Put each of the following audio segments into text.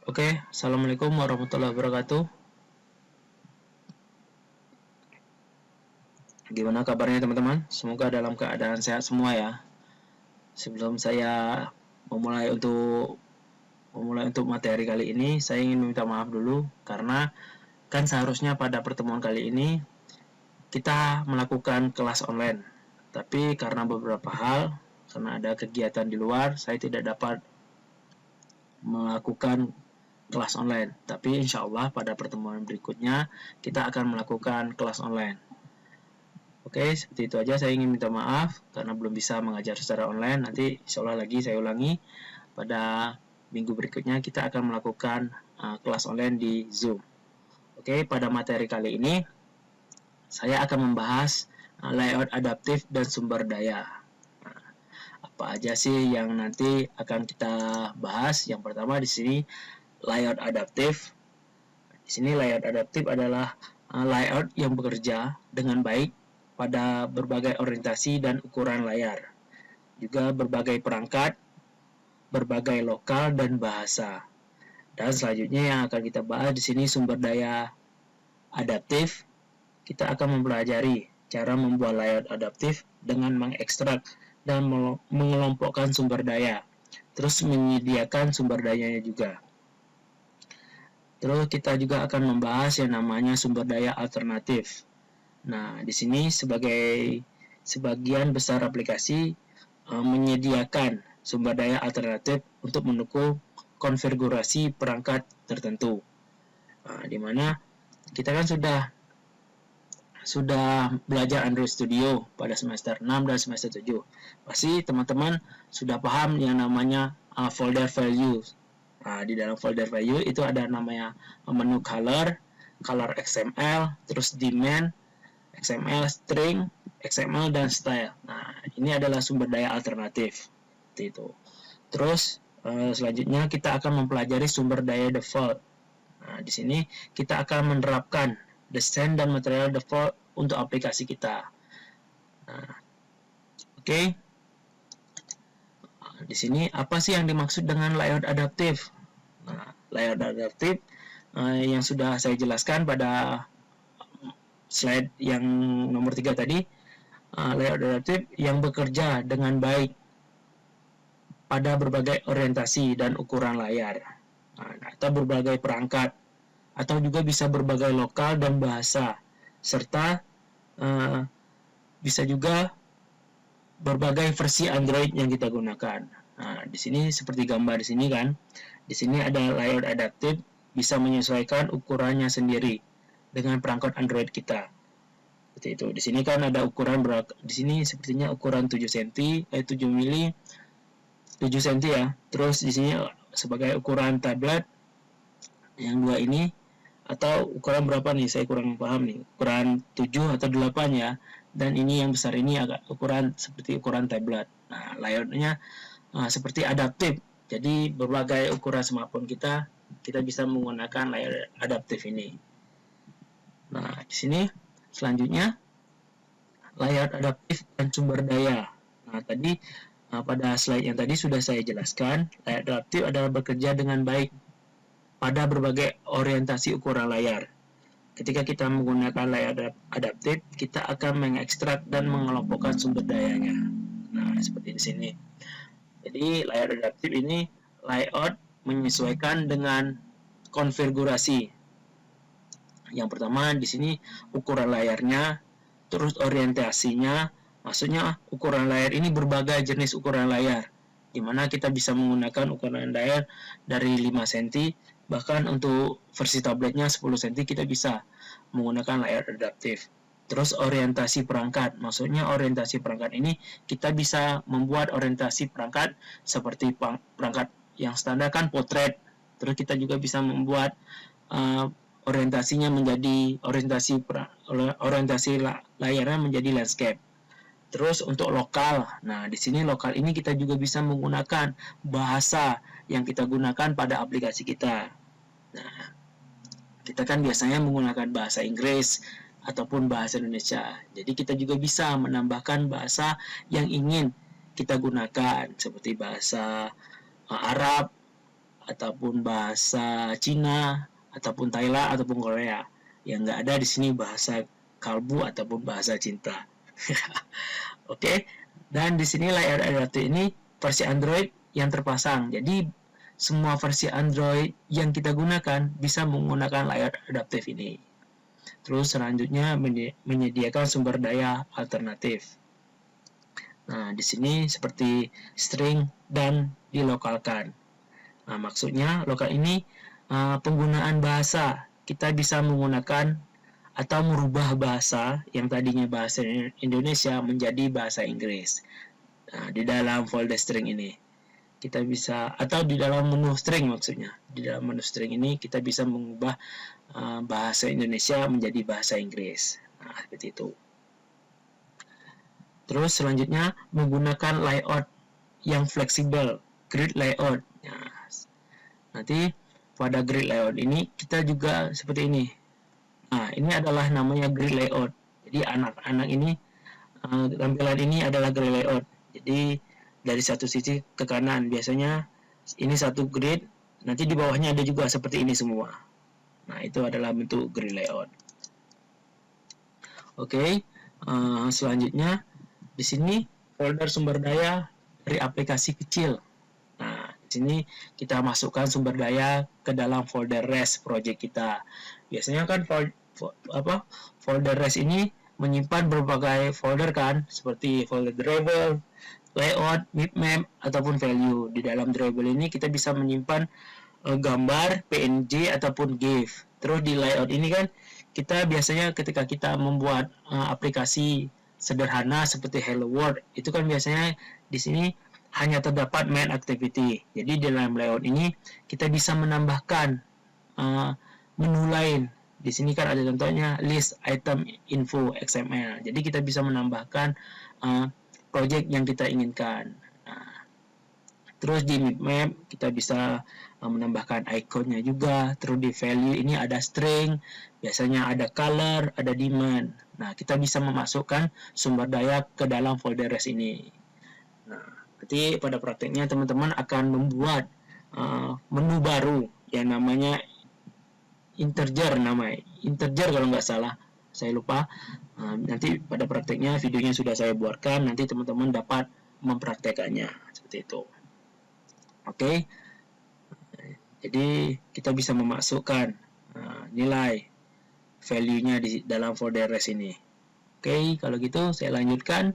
Oke, Assalamualaikum warahmatullahi wabarakatuh. Gimana kabarnya teman-teman? Semoga dalam keadaan sehat semua ya. Sebelum saya memulai untuk materi kali ini, saya ingin meminta maaf dulu karena kan seharusnya pada pertemuan kali ini kita melakukan kelas online. Tapi karena beberapa hal, karena ada kegiatan di luar, saya tidak dapat melakukan kelas online. Tapi insya Allah pada pertemuan berikutnya kita akan melakukan kelas online. Oke, seperti itu aja. Saya ingin minta maaf karena belum bisa mengajar secara online. Nanti insya Allah lagi saya ulangi. Pada minggu berikutnya kita akan melakukan kelas online di Zoom. Oke, pada materi kali ini saya akan membahas layout adaptif dan sumber daya. Apa aja sih yang nanti akan kita bahas? Yang pertama di sini layout adaptif. Di sini layout adaptif adalah layout yang bekerja dengan baik pada berbagai orientasi dan ukuran layar, juga berbagai perangkat, berbagai lokal dan bahasa. Dan selanjutnya yang akan kita bahas di sini sumber daya adaptif. Kita akan mempelajari cara membuat layout adaptif dengan mengekstrak dan mengelompokkan sumber daya, terus menyediakan sumber dayanya juga. Terus kita juga akan membahas yang namanya sumber daya alternatif. Nah, di sini sebagian besar aplikasi menyediakan sumber daya alternatif untuk mendukung konfigurasi perangkat tertentu. Di mana kita kan sudah belajar Android Studio pada semester 6 dan semester 7. Pasti teman-teman sudah paham yang namanya folder value. Di dalam folder value itu ada namanya menu color XML, terus dimen, XML string, XML dan style. Nah, ini adalah sumber daya alternatif. Seperti itu. Terus selanjutnya kita akan mempelajari sumber daya default. Nah, di sini kita akan menerapkan desain dan material default untuk aplikasi kita. Nah, oke. Di sini apa sih yang dimaksud dengan layout adaptif? Nah, layout adaptif yang sudah saya jelaskan pada slide yang nomor 3 tadi, layout adaptif yang bekerja dengan baik pada berbagai orientasi dan ukuran layar, atau berbagai perangkat, atau juga bisa berbagai lokal dan bahasa, serta bisa juga berbagai versi Android yang kita gunakan. Nah, di sini seperti gambar di sini kan, di sini ada layout adaptif bisa menyesuaikan ukurannya sendiri dengan perangkat Android kita. Seperti itu. Di sini kan ada ukuran di sini sepertinya ukuran 7 cm, 7 mili, 7 cm ya. Terus di sini sebagai ukuran tablet yang dua ini, atau ukuran berapa nih, saya kurang paham nih, ukuran 7 atau 8 ya, dan ini yang besar ini agak ukuran seperti ukuran tablet. Nah, layoutnya seperti adaptif, jadi berbagai ukuran smartphone kita bisa menggunakan layout adaptif ini. Nah, di sini selanjutnya layout adaptif dan sumber daya. Nah, tadi pada slide yang tadi sudah saya jelaskan, layout adaptif adalah bekerja dengan baik pada berbagai orientasi ukuran layar. Ketika kita menggunakan layout adaptif, kita akan mengekstrak dan mengelompokkan sumber dayanya. Nah, seperti di sini. Jadi, layout adaptif ini layout menyesuaikan dengan konfigurasi. Yang pertama di sini ukuran layarnya, terus orientasinya, maksudnya ukuran layar ini berbagai jenis ukuran layar, di mana kita bisa menggunakan ukuran layar dari 5 cm, bahkan untuk versi tabletnya 10 cm kita bisa menggunakan layar adaptif. Terus orientasi perangkat, maksudnya orientasi perangkat ini kita bisa membuat orientasi perangkat seperti perangkat yang standar kan potret, terus kita juga bisa membuat orientasinya menjadi orientasi layarnya menjadi landscape. Terus untuk lokal, nah di sini lokal ini kita juga bisa menggunakan bahasa yang kita gunakan pada aplikasi kita. Nah, kita kan biasanya menggunakan bahasa Inggris ataupun bahasa Indonesia. Jadi kita juga bisa menambahkan bahasa yang ingin kita gunakan seperti bahasa Arab ataupun bahasa Cina, ataupun Thailand, ataupun Korea. Yang nggak ada di sini bahasa kalbu ataupun bahasa cinta. Oke, dan di sini layar adaptif ini versi Android yang terpasang. Jadi semua versi Android yang kita gunakan bisa menggunakan layar adaptif ini. Terus selanjutnya menyediakan sumber daya alternatif. Nah, di sini seperti string dan dilokalkan. Nah, maksudnya lokal ini penggunaan bahasa. Kita bisa menggunakan atau merubah bahasa yang tadinya bahasa Indonesia menjadi bahasa Inggris. Nah, di dalam folder string ini kita bisa, atau di dalam menu string maksudnya. Di dalam menu string ini kita bisa mengubah bahasa Indonesia menjadi bahasa Inggris. Nah, seperti itu. Terus selanjutnya menggunakan layout yang fleksibel, grid layout. Nah, nanti pada grid layout ini kita juga seperti ini. Nah, ini adalah namanya grid layout. Jadi anak-anak ini, tampilan ini adalah grid layout. Jadi dari satu sisi ke kanan, biasanya ini satu grid, nanti di bawahnya ada juga seperti ini semua. Nah, itu adalah bentuk grid layout. Oke, selanjutnya di sini folder sumber daya dari aplikasi kecil. Nah, di sini kita masukkan sumber daya ke dalam folder REST project kita. Biasanya kan folder REST ini menyimpan berbagai folder kan, seperti folder drawable, layout, bitmap, ataupun value. Di dalam drawable ini kita bisa menyimpan gambar, PNG, ataupun GIF. Terus di layout ini kan kita biasanya ketika kita membuat aplikasi sederhana seperti Hello World, itu kan biasanya di sini hanya terdapat main activity. Jadi di dalam layout ini kita bisa menambahkan menu lain. Di sini kan ada contohnya list item info XML. Jadi kita bisa menambahkan project yang kita inginkan. Nah, terus di map kita bisa menambahkan ikonnya juga. Terus di value ini ada string, biasanya ada color, ada demand. Nah, kita bisa memasukkan sumber daya ke dalam folder REST ini. Nah, nanti pada prakteknya teman-teman akan membuat menu baru yang namanya integer kalau nggak salah, saya lupa. Nanti pada prakteknya videonya sudah saya buatkan, nanti teman-teman dapat mempraktekannya seperti itu. Oke, jadi kita bisa memasukkan nilai value-nya di dalam folder REST ini. Oke, kalau gitu saya lanjutkan.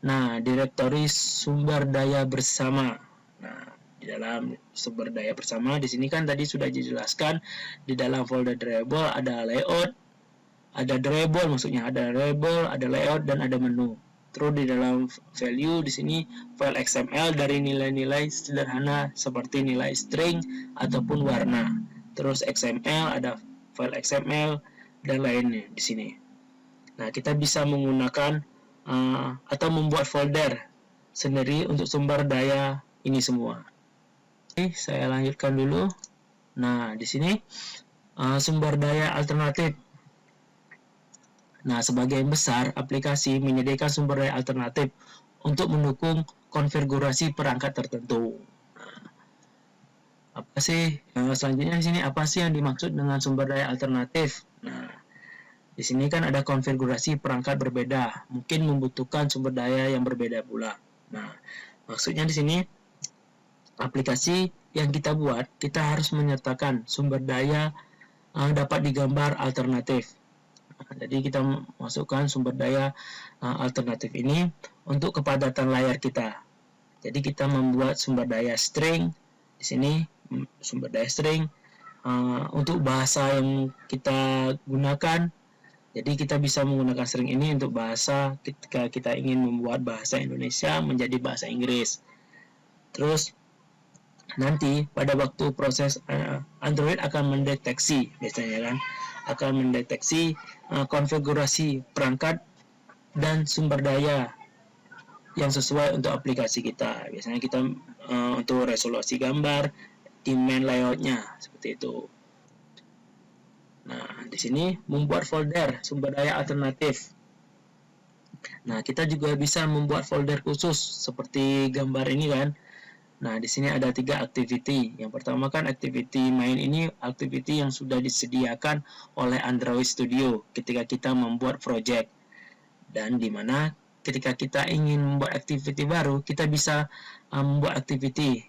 Nah, direktori sumber daya bersama. Nah, di dalam sumber daya bersama di sini kan tadi sudah dijelaskan, di dalam folder drawable ada layout, ada drawable maksudnya, ada label, ada layout, dan ada menu. Terus di dalam value di sini file XML dari nilai-nilai sederhana seperti nilai string ataupun warna. Terus XML, ada file XML dan lainnya di sini. Nah, kita bisa menggunakan atau membuat folder sendiri untuk sumber daya ini semua. Oke, saya lanjutkan dulu. Nah, di sini sumber daya alternatif. Nah, sebagian besar aplikasi menyediakan sumber daya alternatif untuk mendukung konfigurasi perangkat tertentu. Apa sih? Selanjutnya di sini apa sih yang dimaksud dengan sumber daya alternatif? Nah, di sini kan ada konfigurasi perangkat berbeda, mungkin membutuhkan sumber daya yang berbeda pula. Nah, maksudnya di sini aplikasi yang kita buat, kita harus menyertakan sumber daya dapat digambar alternatif. Nah, jadi kita masukkan sumber daya alternatif ini untuk kepadatan layar kita. Jadi kita membuat sumber daya string di sini, sumber daya string untuk bahasa yang kita gunakan. Jadi kita bisa menggunakan string ini untuk bahasa ketika kita ingin membuat bahasa Indonesia menjadi bahasa Inggris. Terus nanti pada waktu proses Android akan mendeteksi, biasanya kan akan mendeteksi konfigurasi perangkat dan sumber daya yang sesuai untuk aplikasi kita. Biasanya kita untuk resolusi gambar, demand layoutnya seperti itu. Nah, di sini membuat folder sumber daya alternatif. Nah, kita juga bisa membuat folder khusus seperti gambar ini kan. Nah, di sini ada 3 activity. Yang pertama kan activity main ini activity yang sudah disediakan oleh Android Studio ketika kita membuat project. Dan di mana ketika kita ingin membuat activity baru, kita bisa membuat activity.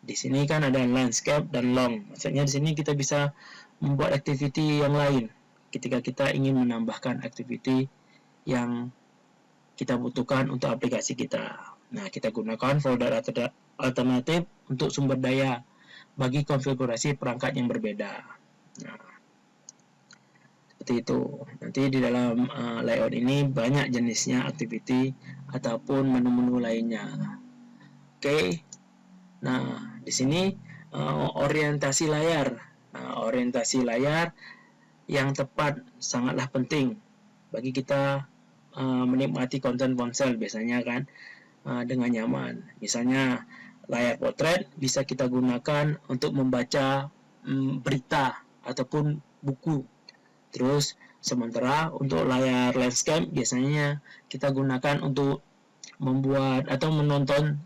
Di sini kan ada landscape dan long. Maksudnya di sini kita bisa membuat activity yang lain ketika kita ingin menambahkan activity yang kita butuhkan untuk aplikasi kita. Nah, kita gunakan folder alternatif untuk sumber daya bagi konfigurasi perangkat yang berbeda. Nah, seperti itu. Nanti di dalam layout ini banyak jenisnya activity ataupun menu-menu lainnya. Oke. Nah, di sini orientasi layar. Nah, orientasi layar yang tepat sangatlah penting bagi kita menikmati konten ponsel biasanya kan dengan nyaman. Misalnya layar potret bisa kita gunakan untuk membaca berita ataupun buku. Terus sementara untuk layar landscape biasanya kita gunakan untuk membuat atau menonton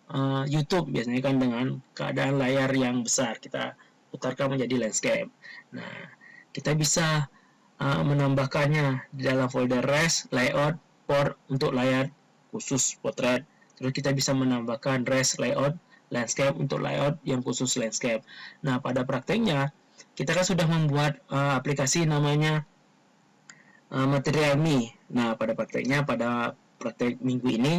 YouTube biasanya kan dengan keadaan layar yang besar kita putarkan menjadi landscape. Nah, kita bisa menambahkannya di dalam folder res, layout, port untuk layar khusus potret. Terus kita bisa menambahkan res layout landscape untuk layout yang khusus landscape. Nah, pada prakteknya kita kan sudah membuat aplikasi namanya Material Me. Nah, pada prakteknya pada praktek minggu ini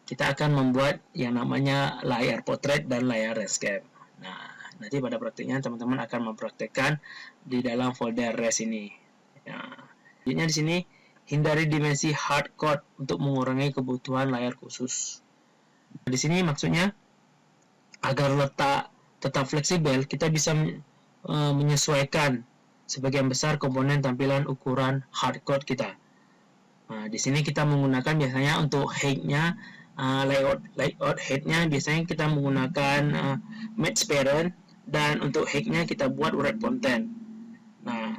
kita akan membuat yang namanya layar potret dan layar landscape. Nah, nanti pada prakteknya teman-teman akan mempraktekkan di dalam folder res ini. Nah, jadi di sini hindari dimensi hardcode untuk mengurangi kebutuhan layar khusus. Di sini maksudnya agar letak tetap fleksibel, kita bisa menyesuaikan sebagian besar komponen tampilan ukuran hardcode kita. Nah, di sini kita menggunakan biasanya untuk height-nya, layout head-nya biasanya kita menggunakan match parent, dan untuk height-nya kita buat wrap content. Nah,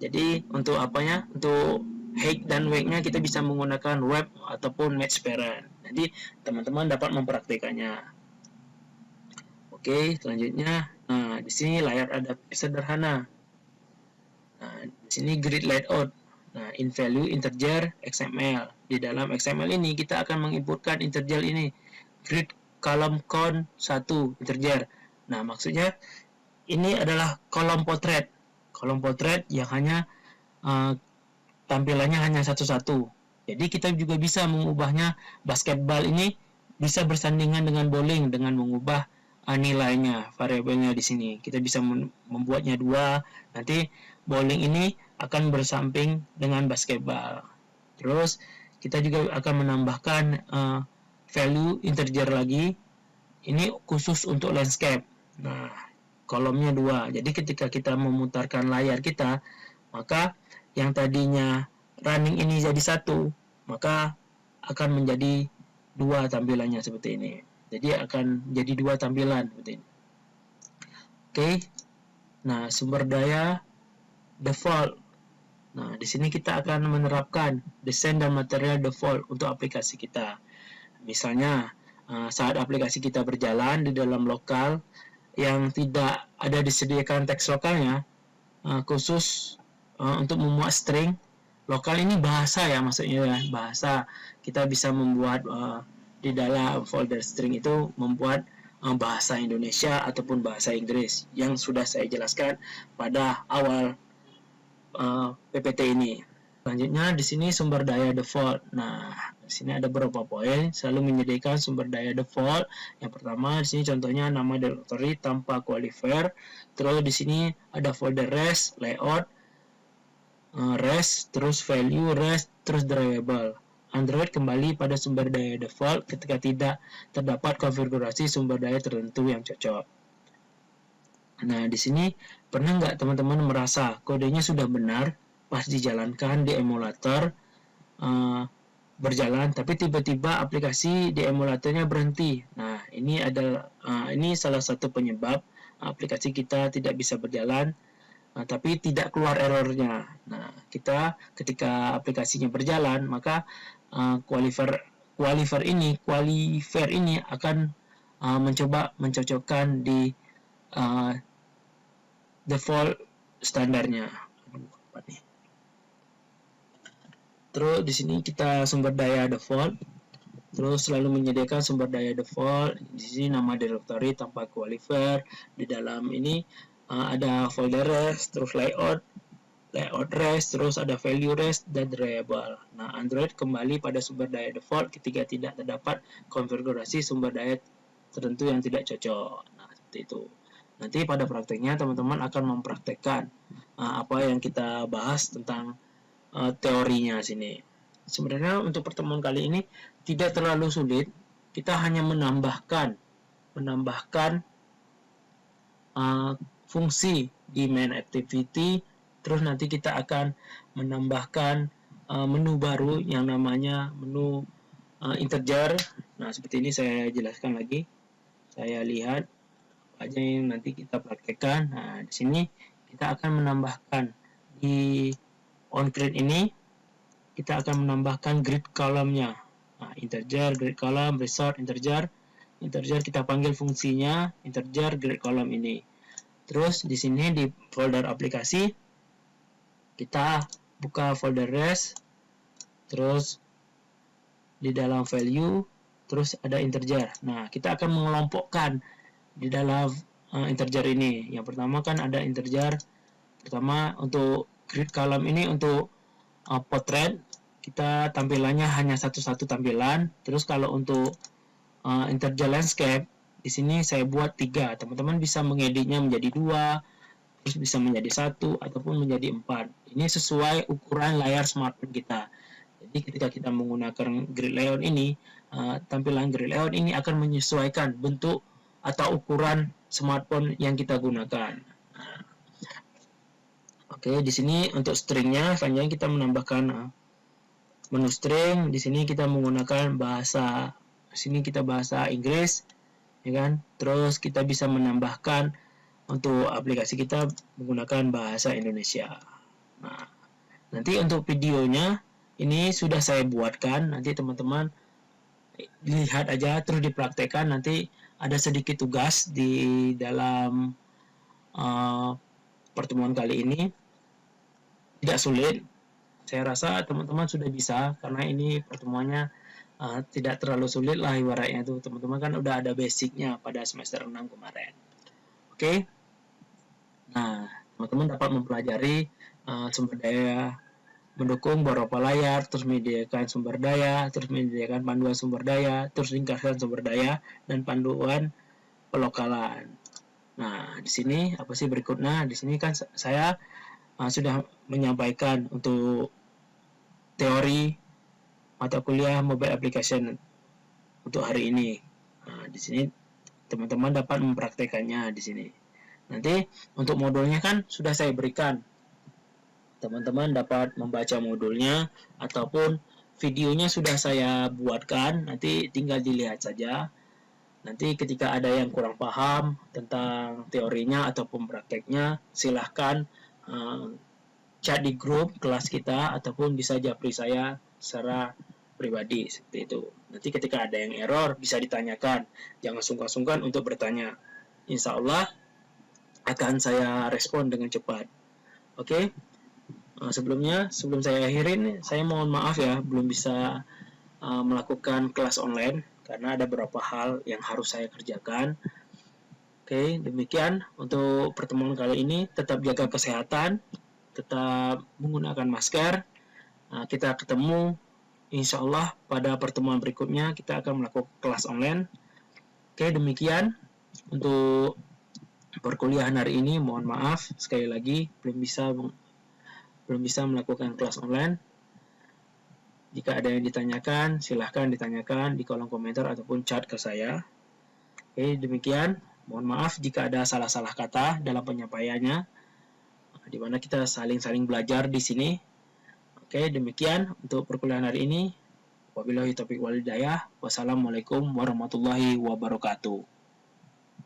jadi untuk apanya? Untuk height dan weight-nya kita bisa menggunakan wrap ataupun match parent. Jadi teman-teman dapat mempraktikannya. Oke, selanjutnya, nah di sini layar adaptif sederhana. Nah, di sini grid layout. Nah, in value integer XML. Di dalam XML ini kita akan menginputkan integer ini. Grid column count 1 integer. Nah, maksudnya ini adalah kolom potret. Kolom potret yang hanya tampilannya hanya satu-satu. Jadi kita juga bisa mengubahnya. Basketball ini bisa bersandingan dengan bowling dengan mengubah nilainya, variabelnya di sini. Kita bisa membuatnya 2. Nanti bowling ini akan bersamping dengan basketball. Terus kita juga akan menambahkan value integer lagi. Ini khusus untuk landscape. Nah, kolomnya 2. Jadi ketika kita memutarkan layar kita, maka yang tadinya running ini jadi 1, maka akan menjadi 2 tampilannya seperti ini. Jadi akan jadi 2 tampilan seperti ini. Oke. Nah, sumber daya default. Nah, di sini kita akan menerapkan desain dan material default untuk aplikasi kita. Misalnya, saat aplikasi kita berjalan di dalam lokal yang tidak ada disediakan teks lokalnya, khusus untuk memuat string lokal ini bahasa ya, maksudnya bahasa. Kita bisa membuat di dalam folder string itu membuat bahasa Indonesia ataupun bahasa Inggris yang sudah saya jelaskan pada awal PPT ini. Selanjutnya di sini sumber daya default. Nah, di sini ada beberapa poin selalu menyediakan sumber daya default. Yang pertama di sini contohnya nama directory tanpa qualifier. Terus di sini ada folder res, layout, res, terus value, res, terus drivable. Android kembali pada sumber daya default ketika tidak terdapat konfigurasi sumber daya tertentu yang cocok. Nah, di sini pernah nggak teman-teman merasa kodenya sudah benar pas dijalankan di emulator berjalan, tapi tiba-tiba aplikasi di emulatornya berhenti. Nah, ini adalah ini salah satu penyebab aplikasi kita tidak bisa berjalan, tapi tidak keluar errornya. Nah, kita ketika aplikasinya berjalan, maka qualifier ini akan mencoba mencocokkan di default standarnya. Terus di sini kita sumber daya default. Terus selalu menyediakan sumber daya default. Di sini nama directory tanpa qualifier. Di dalam ini ada folder rest, terus layout rest, terus ada value rest dan variable. Nah, Android kembali pada sumber daya default ketika tidak terdapat konfigurasi sumber daya tertentu yang tidak cocok. Nah, seperti itu. Nanti pada prakteknya teman-teman akan mempraktekkan apa yang kita bahas tentang teorinya sini. Sebenarnya untuk pertemuan kali ini tidak terlalu sulit. Kita hanya menambahkan fungsi di main activity. Terus nanti kita akan menambahkan menu baru yang namanya menu integer. Nah, seperti ini saya jelaskan lagi. Saya lihat aja yang nanti kita praktekkan. Nah, di sini kita akan menambahkan di onCreate ini kita akan menambahkan grid column-nya. Nah, integer, grid column, resort, integer kita panggil fungsinya integer grid column ini. Terus di sini di folder aplikasi kita buka folder rest, terus di dalam value, terus ada integer. Nah, kita akan mengelompokkan di dalam integer ini. Yang pertama kan ada integer pertama untuk grid column ini untuk portrait, kita tampilannya hanya satu-satu tampilan. Terus kalau untuk integer landscape, di sini saya buat 3. Teman-teman bisa mengeditnya menjadi 2, terus bisa menjadi 1 ataupun menjadi 4. Ini sesuai ukuran layar smartphone kita. Jadi ketika kita menggunakan grid layout ini, tampilan grid layout ini akan menyesuaikan bentuk atau ukuran smartphone yang kita gunakan. Oke, di sini untuk stringnya, selanjutnya kita menambahkan menu string. Di sini kita menggunakan bahasa, di sini kita bahasa Inggris, ya kan? Terus kita bisa menambahkan untuk aplikasi kita menggunakan bahasa Indonesia. Nah, nanti untuk videonya ini sudah saya buatkan. Nanti teman-teman lihat aja, terus dipraktekkan. Nanti ada sedikit tugas di dalam pertemuan kali ini. Tidak sulit, saya rasa teman-teman sudah bisa karena ini pertemuannya tidak terlalu sulit lah ibaratnya itu. Teman-teman kan udah ada basicnya pada semester 6 kemarin. Oke. Nah, teman-teman dapat mempelajari sumber daya mendukung beberapa layar, terus menyediakan sumber daya, terus menyediakan panduan sumber daya, terus ringkasan sumber daya dan panduan pelokalan. Nah, di sini apa sih berikutnya? Di sini kan saya sudah menyampaikan untuk teori mata kuliah mobile application untuk hari ini. Nah, di sini teman-teman dapat mempraktekannya di sini. Nanti untuk modulnya kan sudah saya berikan. Teman-teman dapat membaca modulnya ataupun videonya sudah saya buatkan. Nanti tinggal dilihat saja. Nanti ketika ada yang kurang paham tentang teorinya ataupun prakteknya, silahkan chat di grup kelas kita ataupun bisa japri saya secara pribadi seperti itu. Nanti ketika ada yang error bisa ditanyakan, jangan sungkan-sungkan untuk bertanya. Insya Allah akan saya respon dengan cepat. Oke. Sebelum saya akhirin, saya mohon maaf ya belum bisa melakukan kelas online karena ada beberapa hal yang harus saya kerjakan. Oke, demikian untuk pertemuan kali ini. Tetap jaga kesehatan, tetap menggunakan masker. Kita ketemu insya Allah pada pertemuan berikutnya. Kita akan melakukan kelas online. Oke, demikian untuk perkuliahan hari ini. Mohon maaf sekali lagi belum bisa melakukan kelas online. Jika ada yang ditanyakan, silahkan ditanyakan di kolom komentar ataupun chat ke saya. Oke, demikian. Mohon maaf jika ada salah-salah kata dalam penyampaiannya, di mana kita saling belajar di sini. Oke, demikian untuk perkuliahan hari ini. Wabillahi taufiq wal hidayah. Wassalamualaikum warahmatullahi wabarakatuh.